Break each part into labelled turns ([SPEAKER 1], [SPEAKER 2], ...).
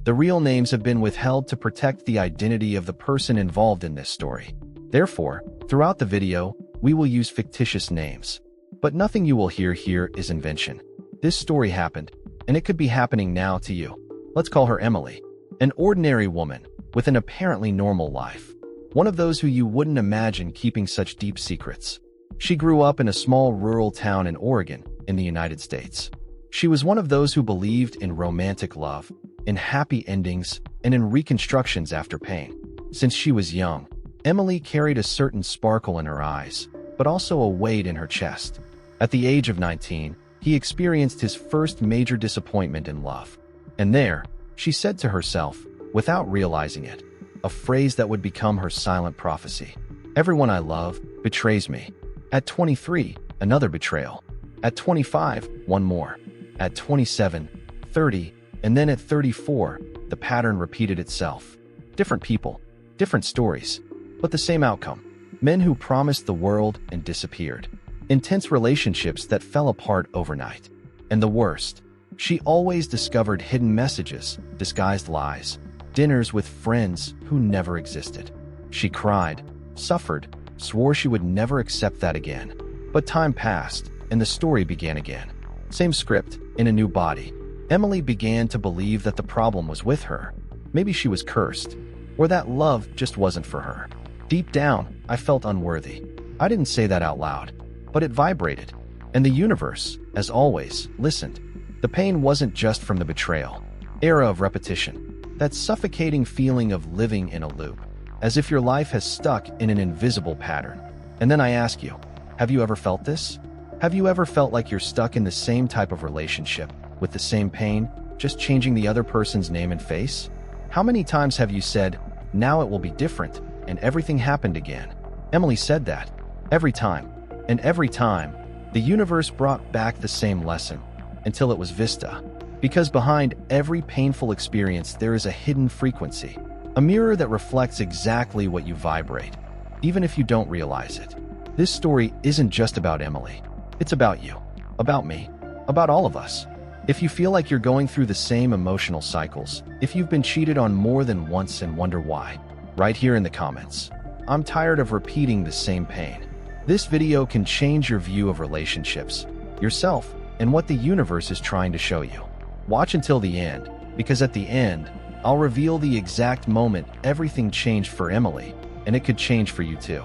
[SPEAKER 1] The real names have been withheld to protect the identity of the person involved in this story. Therefore, throughout the video, we will use fictitious names. But nothing you will hear here is invention. This story happened, and it could be happening now to you. Let's call her Emily. An ordinary woman, with an apparently normal life. One of those who you wouldn't imagine keeping such deep secrets. She grew up in a small rural town in Oregon, in the United States. She was one of those who believed in romantic love, in happy endings, and in reconstructions after pain. Since she was young, Emily carried a certain sparkle in her eyes, but also a weight in her chest. At the age of 19, he experienced his first major disappointment in love. And there, she said to herself, without realizing it, a phrase that would become her silent prophecy. Everyone I love betrays me. At 23, another betrayal. At 25, one more. At 27, 30, and then at 34, the pattern repeated itself. Different people, different stories, but the same outcome. Men who promised the world and disappeared. Intense relationships that fell apart overnight. And the worst, she always discovered hidden messages, disguised lies, dinners with friends who never existed. She cried, suffered, swore she would never accept that again. But time passed, and the story began again. Same script, in a new body. Emily began to believe that the problem was with her. Maybe she was cursed, or that love just wasn't for her. Deep down, I felt unworthy. I didn't say that out loud, but it vibrated. And the universe, as always, listened. The pain wasn't just from the betrayal. Era of repetition. That suffocating feeling of living in a loop, as if your life has stuck in an invisible pattern. And then I ask you, have you ever felt this? Have you ever felt like you're stuck in the same type of relationship, with the same pain, just changing the other person's name and face? How many times have you said, now it will be different, and everything happened again? Emily said that. Every time. And every time, the universe brought back the same lesson, until it was Vista. Because behind every painful experience there is a hidden frequency, a mirror that reflects exactly what you vibrate, even if you don't realize it. This story isn't just about Emily. It's about you, about me, about all of us. If you feel like you're going through the same emotional cycles, if you've been cheated on more than once and wonder why, write here in the comments. I'm tired of repeating the same pain. This video can change your view of relationships, yourself, and what the universe is trying to show you. Watch until the end, because at the end, I'll reveal the exact moment everything changed for Emily, and it could change for you too.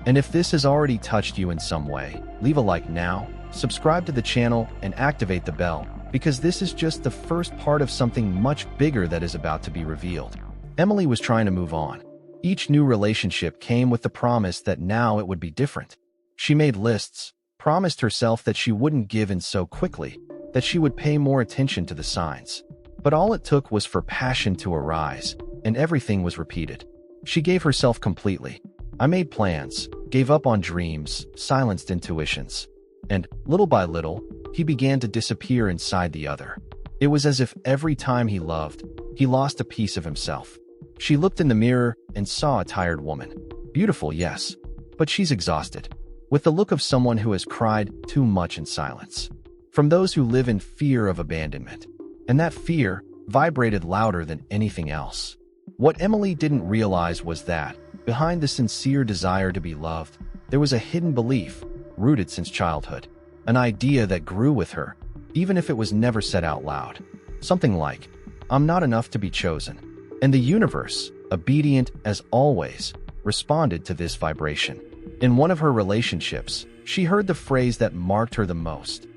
[SPEAKER 1] And if this has already touched you in some way, leave a like now, subscribe to the channel, and activate the bell, because this is just the first part of something much bigger that is about to be revealed. Emily was trying to move on. Each new relationship came with the promise that now it would be different. She made lists, promised herself that she wouldn't give in so quickly, that she would pay more attention to the signs. But all it took was for passion to arise, and everything was repeated. She gave herself completely. I made plans, gave up on dreams, silenced intuitions. And, little by little, he began to disappear inside the other. It was as if every time he loved, he lost a piece of himself. She looked in the mirror and saw a tired woman. Beautiful, yes, but she's exhausted, with the look of someone who has cried too much in silence. From those who live in fear of abandonment. And that fear vibrated louder than anything else. What Emily didn't realize was that, behind the sincere desire to be loved, there was a hidden belief, rooted since childhood. An idea that grew with her, even if it was never said out loud. Something like, I'm not enough to be chosen. And the universe, obedient as always, responded to this vibration. In one of her relationships, she heard the phrase that marked her the most.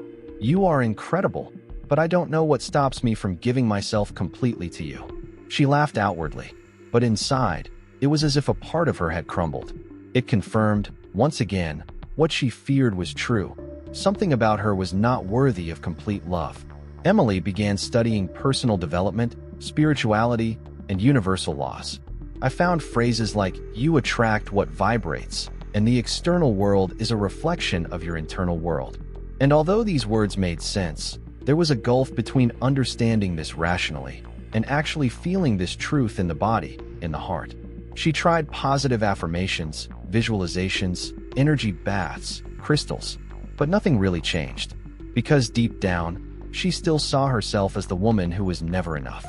[SPEAKER 1] You are incredible, but I don't know what stops me from giving myself completely to you. She laughed outwardly, but inside, it was as if a part of her had crumbled. It confirmed, once again, what she feared was true. Something about her was not worthy of complete love. Emily began studying personal development, spirituality, and universal laws. I found phrases like, you attract what vibrates, and the external world is a reflection of your internal world. And although these words made sense, there was a gulf between understanding this rationally and actually feeling this truth in the body, in the heart. She tried positive affirmations, visualizations, energy baths, crystals, but nothing really changed. Because deep down, she still saw herself as the woman who was never enough.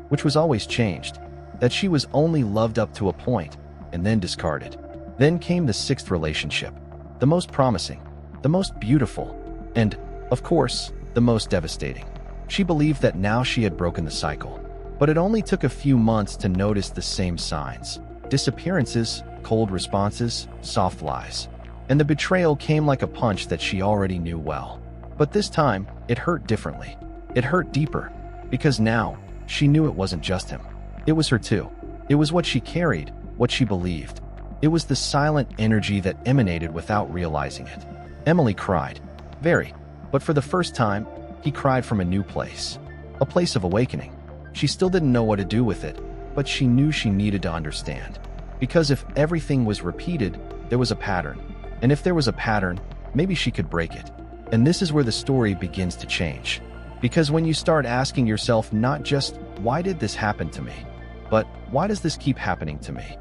[SPEAKER 1] which was always changed, that she was only loved up to a point and then discarded. Then came the sixth relationship, the most promising, the most beautiful, and, of course, the most devastating. She believed that now she had broken the cycle, but it only took a few months to notice the same signs: disappearances, cold responses, soft lies. And the betrayal came like a punch that she already knew well. But this time, it hurt differently. It hurt deeper, because now, she knew it wasn't just him. It was her too. It was what she carried, what she believed. It was the silent energy that emanated without realizing it. Emily cried. Very. But for the first time, he cried from a new place. A place of awakening. She still didn't know what to do with it, but she knew she needed to understand. Because if everything was repeated, there was a pattern. And if there was a pattern, maybe she could break it. And this is where the story begins to change. Because when you start asking yourself not just, why did this happen to me? But, why does this keep happening to me?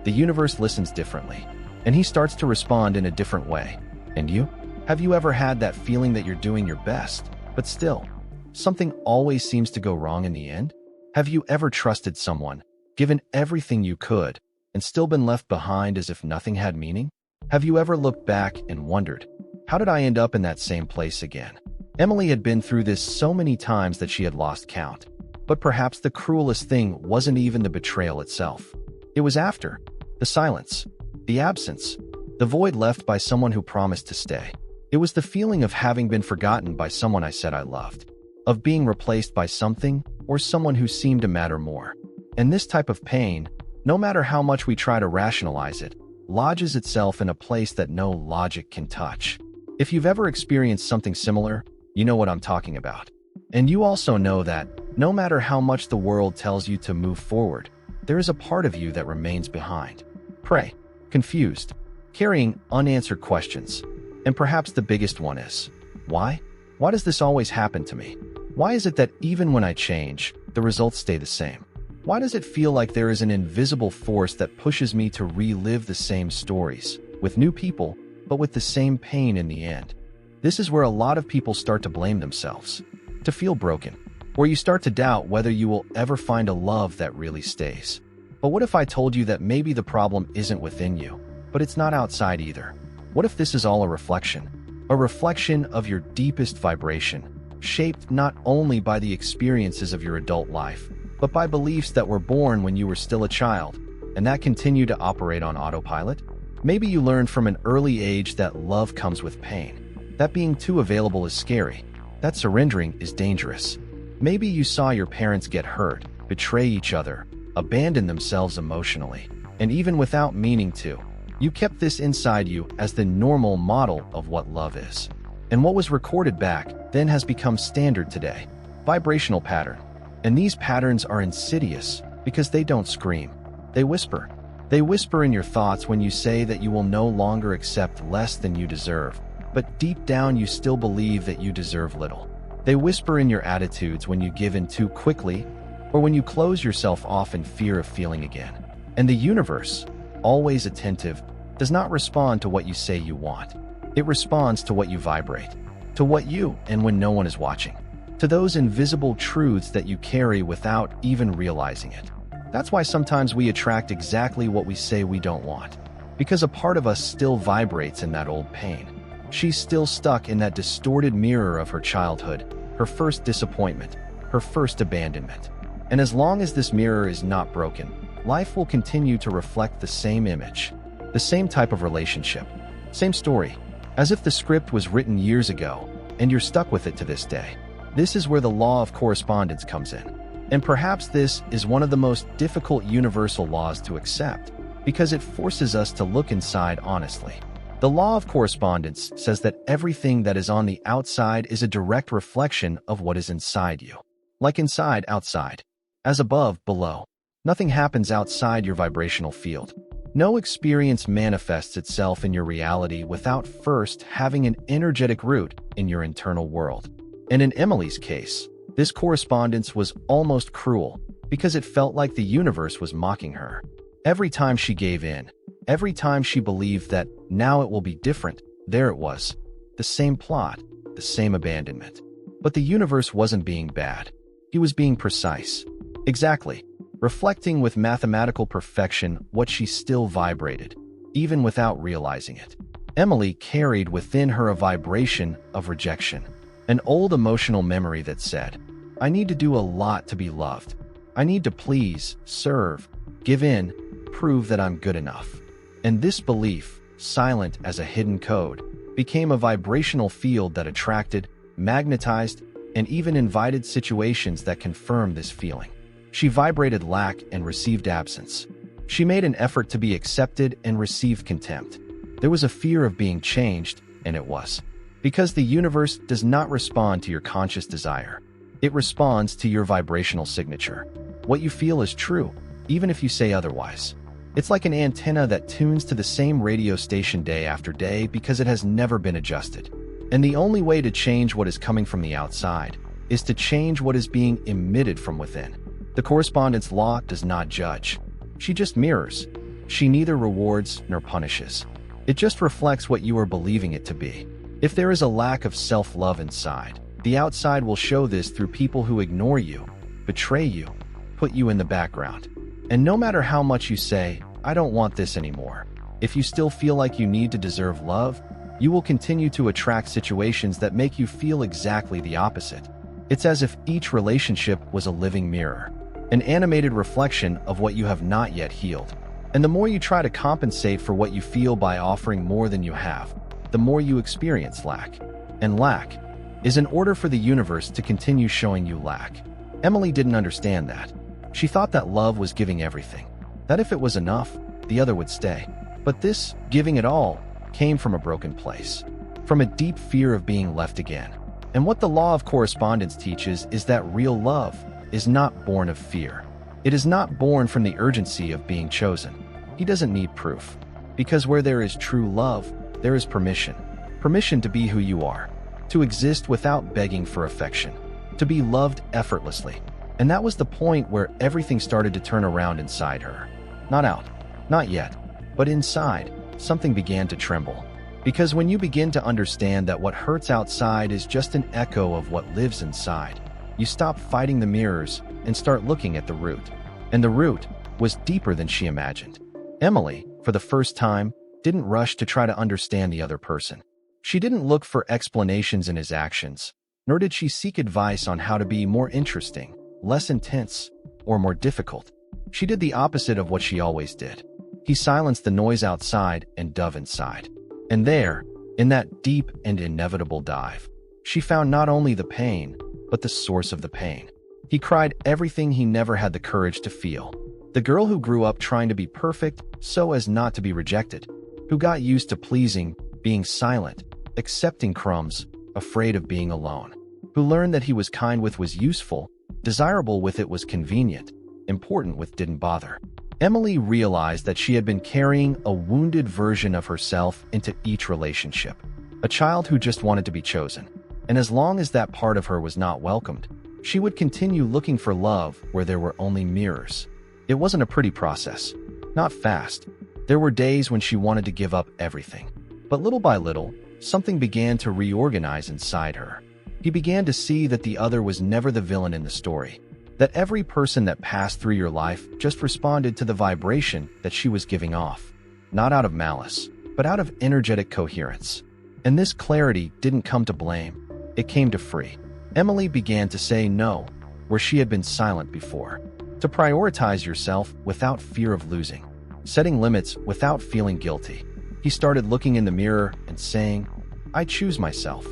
[SPEAKER 1] The universe listens differently. And he starts to respond in a different way. And you? Have you ever had that feeling that you're doing your best, but still, something always seems to go wrong in the end? Have you ever trusted someone, given everything you could, and still been left behind as if nothing had meaning? Have you ever looked back and wondered, how did I end up in that same place again? Emily had been through this so many times that she had lost count. But perhaps the cruelest thing wasn't even the betrayal itself. It was after. The silence. The absence. The void left by someone who promised to stay. It was the feeling of having been forgotten by someone I said I loved. Of being replaced by something or someone who seemed to matter more. And this type of pain, no matter how much we try to rationalize it, lodges itself in a place that no logic can touch. If you've ever experienced something similar, you know what I'm talking about. And you also know that, no matter how much the world tells you to move forward, there is a part of you that remains behind. Prey, confused, carrying unanswered questions. And perhaps the biggest one is, why? Why does this always happen to me? Why is it that even when I change, the results stay the same? Why does it feel like there is an invisible force that pushes me to relive the same stories, with new people, but with the same pain in the end? This is where a lot of people start to blame themselves, to feel broken, where you start to doubt whether you will ever find a love that really stays. But what if I told you that maybe the problem isn't within you, but it's not outside either? What if this is all a reflection? A reflection of your deepest vibration, shaped not only by the experiences of your adult life, but by beliefs that were born when you were still a child, and that continue to operate on autopilot? Maybe you learned from an early age that love comes with pain, that being too available is scary, that surrendering is dangerous. Maybe you saw your parents get hurt, betray each other, abandon themselves emotionally, and even without meaning to, you kept this inside you as the normal model of what love is. And what was recorded back then has become standard today. Vibrational pattern. And these patterns are insidious because they don't scream. They whisper. They whisper in your thoughts when you say that you will no longer accept less than you deserve, but deep down you still believe that you deserve little. They whisper in your attitudes when you give in too quickly, or when you close yourself off in fear of feeling again. And the universe, always attentive, does not respond to what you say you want. It responds to what you vibrate, to what you, and when no one is watching, to those invisible truths that you carry without even realizing it. That's why sometimes we attract exactly what we say we don't want, because a part of us still vibrates in that old pain. She's still stuck in that distorted mirror of her childhood, her first disappointment, her first abandonment. And as long as this mirror is not broken, life will continue to reflect the same image, the same type of relationship, same story, as if the script was written years ago, and you're stuck with it to this day. This is where the law of correspondence comes in. And perhaps this is one of the most difficult universal laws to accept, because it forces us to look inside honestly. The law of correspondence says that everything that is on the outside is a direct reflection of what is inside you. Like inside, outside. As above, below. Nothing happens outside your vibrational field. No experience manifests itself in your reality without first having an energetic root in your internal world. And in Emily's case, this correspondence was almost cruel because it felt like the universe was mocking her. Every time she gave in, every time she believed that now it will be different, there it was. The same plot, the same abandonment. But the universe wasn't being bad. He was being precise. Exactly. Reflecting with mathematical perfection what she still vibrated, even without realizing it. Emily carried within her a vibration of rejection, an old emotional memory that said, I need to do a lot to be loved. I need to please, serve, give in, prove that I'm good enough. And this belief, silent as a hidden code, became a vibrational field that attracted, magnetized, and even invited situations that confirmed this feeling. She vibrated lack and received absence. She made an effort to be accepted and received contempt. There was a fear of being changed, and it was. Because the universe does not respond to your conscious desire. It responds to your vibrational signature. What you feel is true, even if you say otherwise. It's like an antenna that tunes to the same radio station day after day because it has never been adjusted. And the only way to change what is coming from the outside is to change what is being emitted from within. The correspondence law does not judge. She just mirrors. She neither rewards nor punishes. It just reflects what you are believing it to be. If there is a lack of self-love inside, the outside will show this through people who ignore you, betray you, put you in the background. And no matter how much you say, I don't want this anymore, if you still feel like you need to deserve love, you will continue to attract situations that make you feel exactly the opposite. It's as if each relationship was a living mirror, an animated reflection of what you have not yet healed. And the more you try to compensate for what you feel by offering more than you have, the more you experience lack. And lack is in order for the universe to continue showing you lack. Emily didn't understand that. She thought that love was giving everything, that if it was enough, the other would stay. But this giving it all came from a broken place, from a deep fear of being left again. And what the law of correspondence teaches is that real love is not born of fear. It is not born from the urgency of being chosen. He doesn't need proof. Because where there is true love, there is permission. Permission to be who you are, to exist without begging for affection, to be loved effortlessly. And that was the point where everything started to turn around inside her. Not out, not yet, but inside, something began to tremble. Because when you begin to understand that what hurts outside is just an echo of what lives inside, you stop fighting the mirrors and start looking at the root. And the root was deeper than she imagined. Emily, for the first time, didn't rush to try to understand the other person. She didn't look for explanations in his actions, nor did she seek advice on how to be more interesting, less intense, or more difficult. She did the opposite of what she always did. He silenced the noise outside and dove inside. And there, in that deep and inevitable dive, she found not only the pain, but the source of the pain. He cried everything he never had the courage to feel. The girl who grew up trying to be perfect so as not to be rejected, who got used to pleasing, being silent, accepting crumbs, afraid of being alone, who learned that he was kind with was useful, desirable with it was convenient, important with didn't bother. Emily realized that she had been carrying a wounded version of herself into each relationship, a child who just wanted to be chosen. And as long as that part of her was not welcomed, she would continue looking for love where there were only mirrors. It wasn't a pretty process, not fast. There were days when she wanted to give up everything. But little by little, something began to reorganize inside her. He began to see that the other was never the villain in the story, that every person that passed through your life just responded to the vibration that she was giving off, not out of malice, but out of energetic coherence. And this clarity didn't come to blame. It came to free. Emily began to say no where she had been silent before, to prioritize yourself without fear of losing, setting limits without feeling guilty. He started looking in the mirror and saying, I choose myself.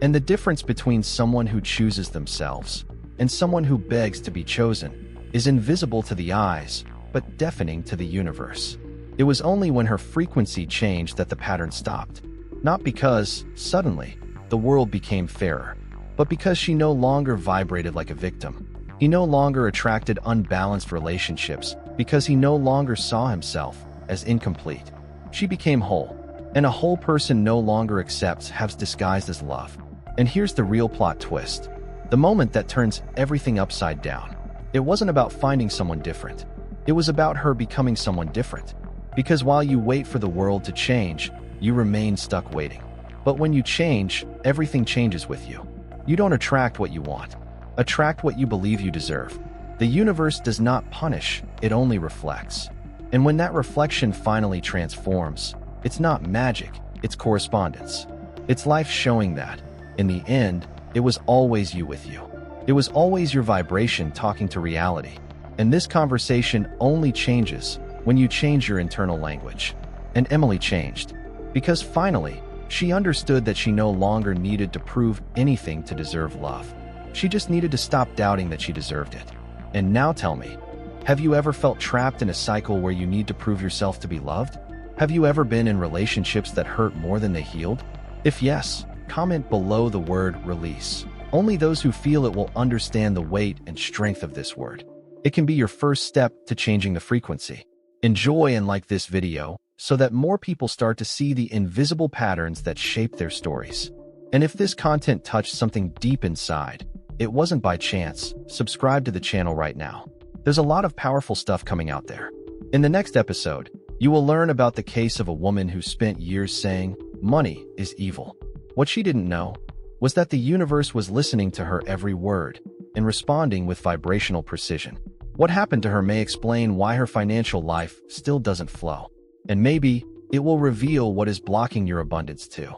[SPEAKER 1] And the difference between someone who chooses themselves and someone who begs to be chosen is invisible to the eyes, but deafening to the universe. It was only when her frequency changed that the pattern stopped. Not because, suddenly, the world became fairer, but because she no longer vibrated like a victim. He no longer attracted unbalanced relationships because he no longer saw himself as incomplete. She became whole, and a whole person no longer accepts halves disguised as love. And here's the real plot twist. The moment that turns everything upside down. It wasn't about finding someone different. It was about her becoming someone different. Because while you wait for the world to change, you remain stuck waiting. But when you change, everything changes with you. You don't attract what you want. Attract what you believe you deserve. The universe does not punish, it only reflects. And when that reflection finally transforms, it's not magic, it's correspondence. It's life showing that, in the end, it was always you with you. It was always your vibration talking to reality. And this conversation only changes when you change your internal language. And Emily changed. Because finally, she understood that she no longer needed to prove anything to deserve love. She just needed to stop doubting that she deserved it. And now tell me, have you ever felt trapped in a cycle where you need to prove yourself to be loved? Have you ever been in relationships that hurt more than they healed? If yes, comment below the word release. Only those who feel it will understand the weight and strength of this word. It can be your first step to changing the frequency. Enjoy and like this video so that more people start to see the invisible patterns that shape their stories. And if this content touched something deep inside, it wasn't by chance. Subscribe to the channel right now. There's a lot of powerful stuff coming out there. In the next episode, you will learn about the case of a woman who spent years saying, money is evil. What she didn't know was that the universe was listening to her every word and responding with vibrational precision. What happened to her may explain why her financial life still doesn't flow. And maybe it will reveal what is blocking your abundance too.